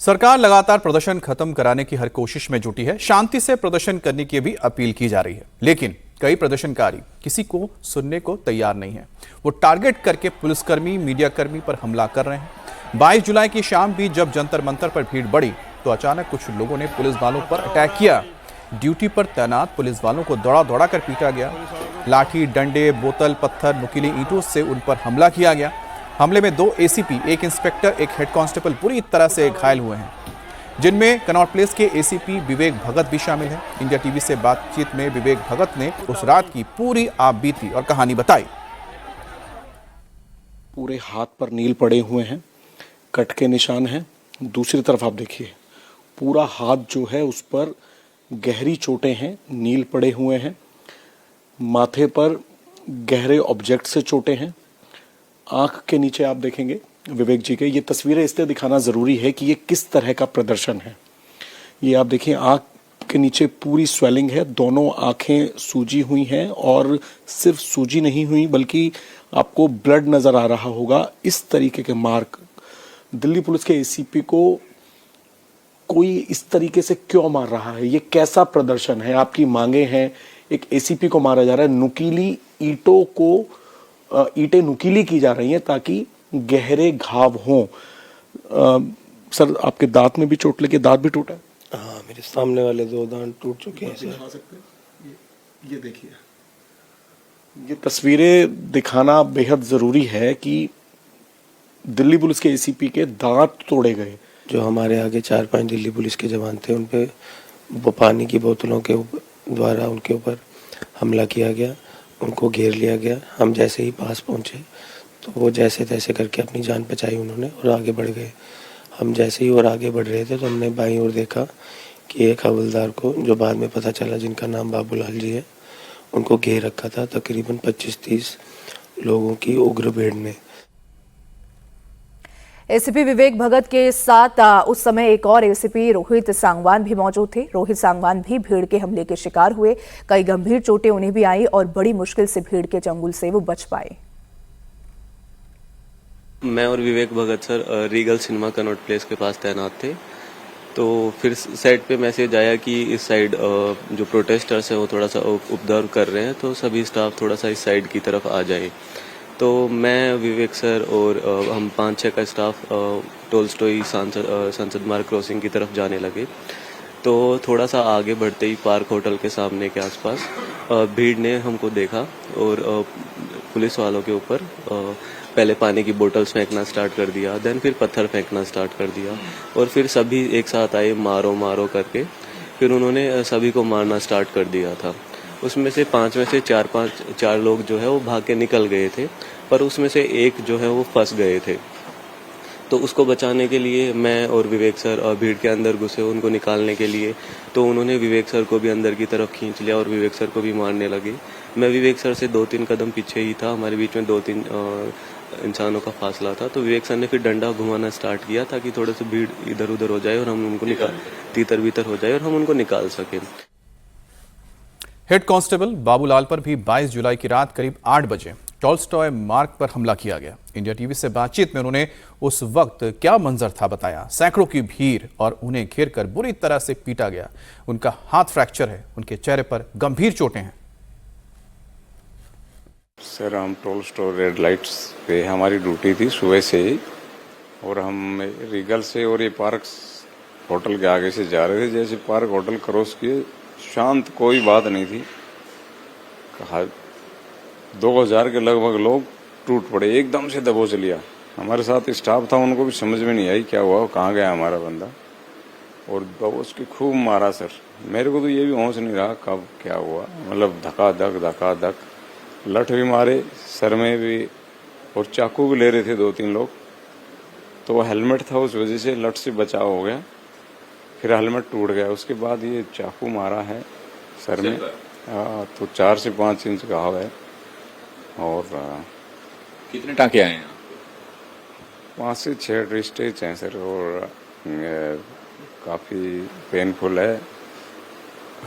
सरकार लगातार प्रदर्शन खत्म कराने की हर कोशिश में जुटी है। शांति से प्रदर्शन करने की भी अपील की जा रही है, लेकिन कई प्रदर्शनकारी किसी को सुनने को तैयार नहीं है। वो टारगेट करके पुलिसकर्मी, मीडियाकर्मी पर हमला कर रहे हैं। 22 जुलाई की शाम भी जब जंतर मंतर पर भीड़ बढ़ी तो अचानक कुछ लोगों ने पुलिस वालों पर अटैक किया। ड्यूटी पर तैनात पुलिस वालों को दौड़ा दौड़ा कर पीटा गया। लाठी, डंडे, बोतल, पत्थर, नुकीली ईंटों से उन पर हमला किया गया। हमले में 2 एसीपी, एक इंस्पेक्टर, एक हेड कांस्टेबल बुरी तरह से घायल हुए हैं, जिनमें कनॉट प्लेस के एसीपी विवेक भगत भी शामिल हैं। इंडिया टीवी से बातचीत में विवेक भगत ने उस रात की पूरी आप बीती और कहानी बताई। पूरे हाथ पर नील पड़े हुए हैं, कट के निशान हैं। दूसरी तरफ आप देखिए, पूरा हाथ जो है उस पर गहरी चोटें हैं, नील पड़े हुए हैं। माथे पर गहरे ऑब्जेक्ट से चोटें हैं। आंख के नीचे आप देखेंगे विवेक जी के, ये तस्वीरें इसलिए दिखाना जरूरी है कि ये किस तरह का प्रदर्शन है। ये आप देखिए, आंख के नीचे पूरी स्वेलिंग है, दोनों आंखें सूजी हुई हैं और सिर्फ सूजी नहीं हुई बल्कि आपको ब्लड नजर आ रहा होगा। इस तरीके के मार्क दिल्ली पुलिस के एसीपी को कोई इस तरीके से क्यों मार रहा है? ये कैसा प्रदर्शन है? आपकी मांगे हैं, एक एसीपी को मारा जा रहा है, नुकीली ईंटों को ईंटें नुकीली की जा रही हैं ताकि गहरे घाव हों। सर, आपके दांत में भी चोट लगी, दांत भी टूटा है? हाँ, मेरे सामने वाले 2 दांत टूट चुके हैं सर। ये देखिए, ये तस्वीरें दिखाना बेहद जरूरी है कि दिल्ली पुलिस के एसीपी के दांत तोड़े गए। जो हमारे आगे 4-5 दिल्ली पुलिस के जवान थे, उन पे वो पानी की बोतलों के द्वारा उनके ऊपर हमला किया गया, उनको घेर लिया गया। हम जैसे ही पास पहुंचे तो वो जैसे तैसे करके अपनी जान बचाई उन्होंने और आगे बढ़ गए। हम जैसे ही और आगे बढ़ रहे थे तो हमने बाईं ओर देखा कि एक हवलदार को, जो बाद में पता चला जिनका नाम बाबूलाल जी है, उनको घेर रखा था तकरीबन 25-30 लोगों की उग्र भीड़ ने। एसीपी विवेक भगत के साथ उस समय एक और एसीपी रोहित सांगवान भी मौजूद थे। रोहित सांगवान भी भीड़ के हमले के शिकार हुए। कई गंभीर चोटें उन्हें भी आई और बड़ी मुश्किल से भीड़ के चंगुल से वो बच पाए। मैं और Vivek Bhagat sir Regal Cinema Connaught Place के पास तैनात थे। तो फिर साइड पे मैसेज आया कि इस साइड जो प्रोटेस्टर्स हैं वो थोड़ा सा उपद्रव कर रहे हैं, तो सभी स्टाफ थोड़ा सा इस साइड की तरफ आ जाए। तो मैं, विवेक सर और हम 5-6 का स्टाफ टोलस्टॉय संसद मार्ग क्रॉसिंग की तरफ जाने लगे। तो थोड़ा सा आगे बढ़ते ही पार्क होटल के सामने के आसपास भीड़ ने हमको देखा और पुलिस वालों के ऊपर पहले पानी की बोतल्स फेंकना स्टार्ट कर दिया, देन फिर पत्थर फेंकना स्टार्ट कर दिया और फिर सभी एक साथ आए, मारो मारो करके फिर उन्होंने सभी को मारना स्टार्ट कर दिया था। उसमें से 5 में से 4 लोग जो है वो भाग के निकल गए थे, पर उसमें से एक जो है वो फंस गए थे। तो उसको बचाने के लिए मैं और विवेक सर भीड़ के अंदर घुसे उनको निकालने के लिए। तो उन्होंने विवेक सर को भी अंदर की तरफ खींच लिया और विवेक सर को भी मारने लगे। मैं विवेक सर से 2-3 कदम पीछे ही था, हमारे बीच में 2-3 इंसानों का फासला था। तो विवेक सर ने फिर डंडा घुमाना स्टार्ट किया ताकि थोड़े से भीड़ इधर उधर हो जाए और हम उनको तीतर बीतर हो जाए और हम उनको निकाल सकें। हेड कांस्टेबल बाबूलाल पर भी 22 जुलाई की रात करीब 8 बजे टॉलस्टॉय मार्ग पर हमला किया गया। इंडिया टीवी से बातचीत में उन्होंने उस वक्त क्या मंजर था बताया। सैकड़ों की भीड़ और उन्हें घेरकर बुरी तरह से पीटा गया। उनका हाथ फ्रैक्चर है, उनके चेहरे पर गंभीर चोटें हैं। सर, हम टॉलस्टॉय रेड लाइट्स पे हमारी ड्यूटी थी सुबह से ही, और हम रीगल से और ये पार्क होटल के आगे से जा रहे थे। जैसे पार्क होटल क्रॉस किए, शांत, कोई बात नहीं थी। 2000 के लगभग लोग टूट पड़े, एकदम से दबोच लिया। हमारे साथ स्टाफ था, उनको भी समझ में नहीं आई क्या हुआ, कहाँ गया हमारा बंदा, और दबोच के खूब मारा। सर, मेरे को तो ये भी होश नहीं रहा कब क्या हुआ, मतलब धका धक लठ भी मारे, सर में भी, और चाकू भी ले रहे थे 2-3 लोग। तो वो हेलमेट था, उस वजह से लठ से बचाव हो गया। फिर हेलमेट टूट गया, उसके बाद ये चाकू मारा है सर में। तो 4 से 5 इंच घाव है। और कितने टाँके आए हैं? 5 से 6 स्टेज हैं सर, और काफ़ी पेनफुल है।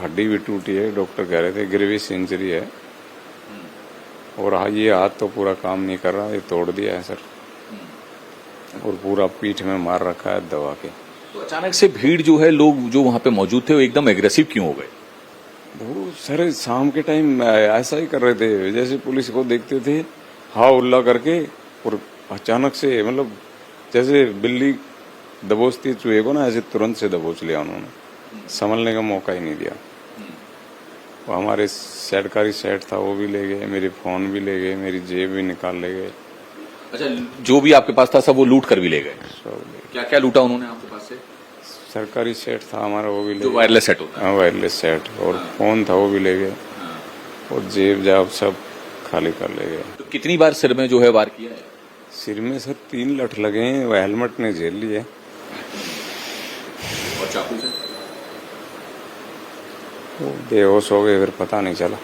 हड्डी भी टूटी है, डॉक्टर कह रहे थे ग्रेविस इंजरी है। और हाँ, ये हाथ तो पूरा काम नहीं कर रहा, ये तोड़ दिया है सर, और पूरा पीठ में मार रखा है दबा के। तो अचानक से भीड़ जो है, लोग जो वहां पे मौजूद थे वो एकदम एग्रेसिव क्यों हो गए? वो सर शाम के टाइम ऐसा ही कर रहे थे, जैसे पुलिस को देखते थे हाँ उल्ला करके, और अचानक से मतलब जैसे बिल्ली दबोचती चूहे को ना, ऐसे तुरंत से दबोच लिया उन्होंने, संभलने का मौका ही नहीं दिया। वो हमारे सरकारी सेट था वो भी ले गए, मेरे फोन भी ले गए, मेरी जेब भी निकाल ले गए। अच्छा, जो भी आपके पास था सब वो लूट कर भी ले गए? सब क्या क्या लूटा उन्होंने आपके पास से? सरकारी सेट था हमारा वो भी ले जो गए। वायरलेस सेट होता है। हाँ वायरलेस सेट, और फोन था वो भी ले गए, और जेब जाब सब खाली कर ले गए। तो कितनी बार सिर में जो है वार किया है? सिर में सर 3 लठ लगे हैं, वो हेलमेट ने झेल लिए। और चाकू से? वो बेहोश हो गए, फिर पता नहीं चला।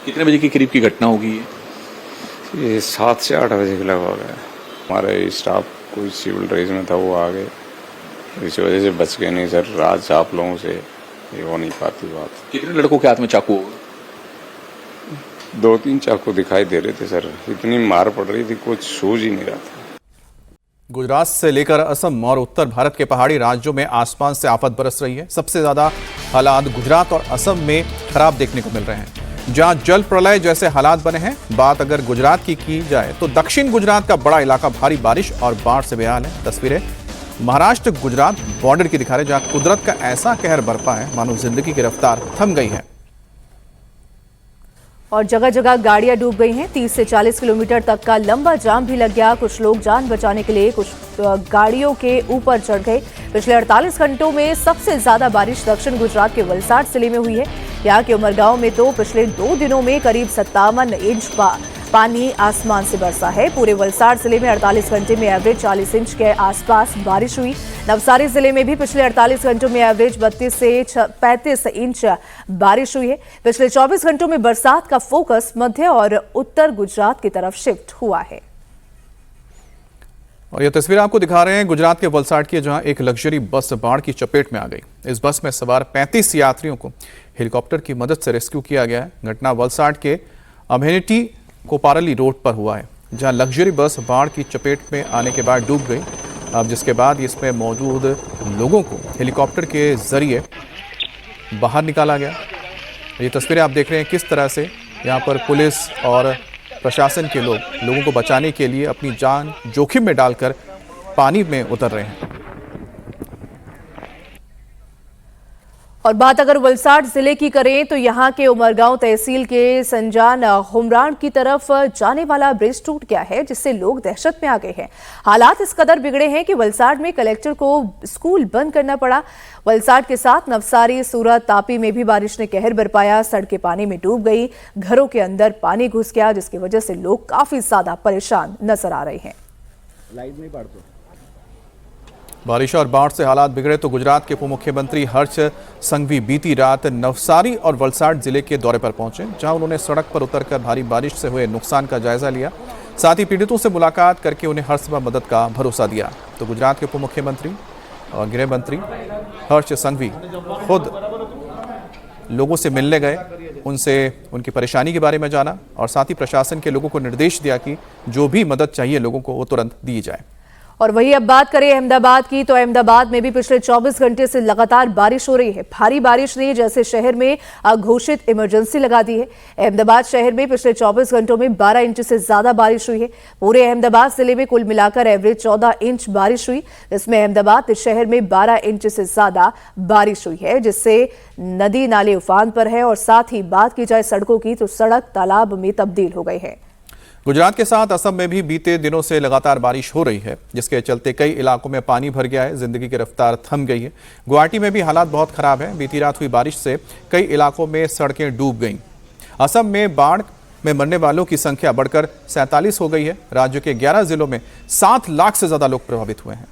कितने बजे की करीब की घटना होगी ये 7 से 8 बजे के लगभग है। हमारे स्टाफ कोई सिविल ड्रेस में था, वो आ गए, इसी वजह से बच गए, नहीं सर रात आप लोगों से ये हो नहीं पाती बात। कितने लड़कों के हाथ में चाकू होगा? 2-3 चाकू दिखाई दे रहे थे सर, इतनी मार पड़ रही थी कुछ सूझ ही नहीं रहा था। गुजरात से लेकर असम और उत्तर भारत के पहाड़ी राज्यों में आसमान से आफत बरस रही है। सबसे ज्यादा हालात गुजरात और असम में खराब देखने को मिल रहे हैं, जहां जल प्रलय जैसे हालात बने हैं। बात अगर गुजरात की जाए तो दक्षिण गुजरात का बड़ा इलाका भारी बारिश और बाढ़ से बेहाल है। तस्वीरें महाराष्ट्र गुजरात बॉर्डर की दिखा रहे, जहां कुदरत का ऐसा कहर बरपा है मानो जिंदगी की रफ्तार थम गई है। और जगह जगह गाड़ियां डूब गई हैं। 30 से 40 किलोमीटर तक का लंबा जाम भी लग गया। कुछ लोग जान बचाने के लिए कुछ गाड़ियों के ऊपर चढ़ गए। पिछले 48 घंटों में सबसे ज्यादा बारिश दक्षिण गुजरात के वलसाड जिले में हुई है। यहाँ के उमरगांव में तो पिछले 2 दिनों में करीब 57 इंच पानी आसमान से बरसा है। पूरे वलसाड जिले में 48 घंटे में एवरेज 40 इंच के आसपास बारिश हुई। नवसारी जिले में भी पिछले 48 घंटों में एवरेज 32 से 35 इंच बारिश हुई है। पिछले 24 घंटों में बरसात का फोकस मध्य और उत्तर गुजरात की तरफ शिफ्ट हुआ है। और यह तस्वीर आपको दिखा रहे हैं गुजरात के वलसाड की, जहां एक लग्जरी बस बाढ़ की चपेट में आ गई। इस बस में सवार 35 यात्रियों को हेलीकॉप्टर की मदद से रेस्क्यू किया गया है। घटना वलसाड के अमेनिटी कोपारली रोड पर हुआ है, जहां लग्जरी बस बाढ़ की चपेट में आने के बाद डूब गई। अब जिसके बाद इसमें मौजूद लोगों को हेलीकॉप्टर के जरिए बाहर निकाला गया। ये तस्वीरें आप देख रहे हैं किस तरह से यहाँ पर पुलिस और प्रशासन के लोगों को बचाने के लिए अपनी जान जोखिम में डालकर पानी में उतर रहे हैं। और बात अगर वलसाड जिले की करें तो यहां के उमरगांव तहसील के संजान हुमराण की तरफ जाने वाला ब्रिज टूट गया है, जिससे लोग दहशत में आ गए हैं। हालात इस कदर बिगड़े हैं कि वलसाड में कलेक्टर को स्कूल बंद करना पड़ा। वलसाड के साथ नवसारी, सूरत, तापी में भी बारिश ने कहर बरपाया। सड़कें पानी में डूब गई, घरों के अंदर पानी घुस गया, जिसकी वजह से लोग काफी ज्यादा परेशान नजर आ रहे हैं। बारिश और बाढ़ से हालात बिगड़े तो गुजरात के उप मुख्यमंत्री हर्ष संघवी बीती रात नवसारी और वलसाड जिले के दौरे पर पहुंचे, जहां उन्होंने सड़क पर उतरकर भारी बारिश से हुए नुकसान का जायजा लिया। साथ ही पीड़ितों से मुलाकात करके उन्हें हर संभव मदद का भरोसा दिया। तो गुजरात के उप मुख्यमंत्री और गृह मंत्री हर्ष संघवी खुद लोगों से मिलने गए, उनसे उनकी परेशानी के बारे में जाना और साथ ही प्रशासन के लोगों को निर्देश दिया कि जो भी मदद चाहिए लोगों को वो तुरंत दी जाए। और वही अब बात करें अहमदाबाद की, तो अहमदाबाद में भी पिछले 24 घंटे से लगातार बारिश हो रही है। भारी बारिश ने जैसे शहर में घोषित इमरजेंसी लगा दी है। अहमदाबाद शहर में पिछले 24 घंटों में 12 इंच से ज्यादा बारिश हुई है। पूरे अहमदाबाद जिले में कुल मिलाकर एवरेज 14 इंच बारिश हुई, जिसमें अहमदाबाद शहर में 12 इंच से ज्यादा बारिश हुई है, जिससे नदी नाले उफान पर है। और साथ ही बात की जाए सड़कों की, तो सड़क तालाब में तब्दील हो गई है। गुजरात के साथ असम में भी बीते दिनों से लगातार बारिश हो रही है, जिसके चलते कई इलाकों में पानी भर गया है, जिंदगी की रफ्तार थम गई है। गुवाहाटी में भी हालात बहुत खराब है। बीती रात हुई बारिश से कई इलाकों में सड़कें डूब गईं। असम में बाढ़ में मरने वालों की संख्या बढ़कर 47 हो गई है। राज्य के 11 जिलों में 7 लाख से ज्यादा लोग प्रभावित हुए हैं।